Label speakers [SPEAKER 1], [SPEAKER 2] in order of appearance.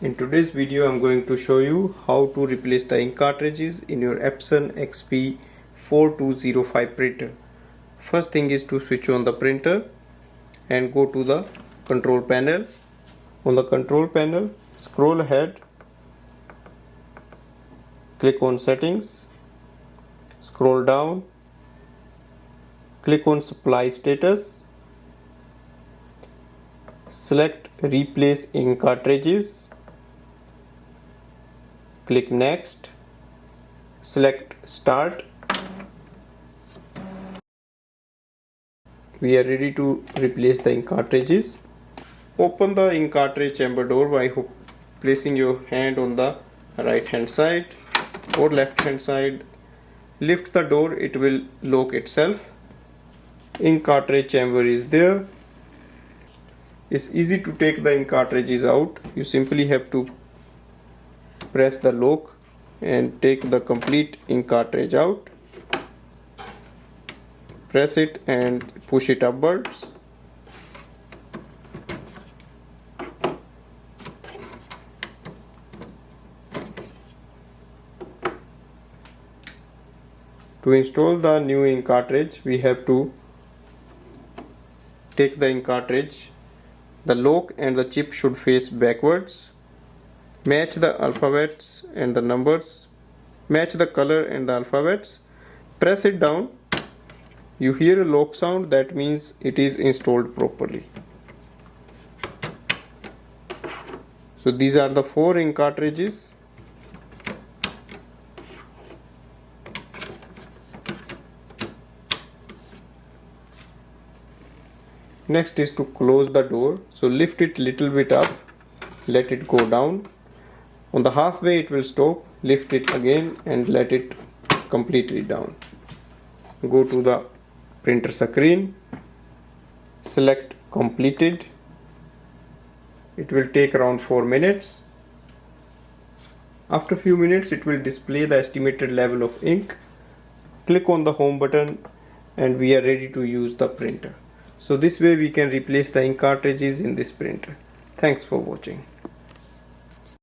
[SPEAKER 1] In today's video I'm going to show you how to replace the ink cartridges in your Epson XP-4205 printer. First thing is to switch on the printer and go to the control panel. On the control panel, scroll ahead, click on settings, scroll down, click on supply status, select replace ink cartridges, click next, select start. We are ready to replace the ink cartridges. Open the ink cartridge chamber door by placing your hand on the right hand side or left hand side. Lift the door, it will lock itself. Ink cartridge chamber is there. It's easy to take the ink cartridges out. You simply have to press the lock and take the complete ink cartridge out. Press it and push it upwards. To install the new ink cartridge, we have to take the ink cartridge. The lock and the chip should face backwards. Match the alphabets and the numbers. Match the color and the alphabets. Press it down. You hear a lock sound, that means it is installed properly. So these are the 4 ink cartridges. Next is to close the door. So lift it little bit up, let it go down. On the halfway it will stop. Lift it again and let it completely down. Go to the printer screen, select completed. It will take around 4 minutes. After a few minutes it will display the estimated level of ink. Click on the home button and we are ready to use the printer. So this way we can replace the ink cartridges in this printer. Thanks for watching.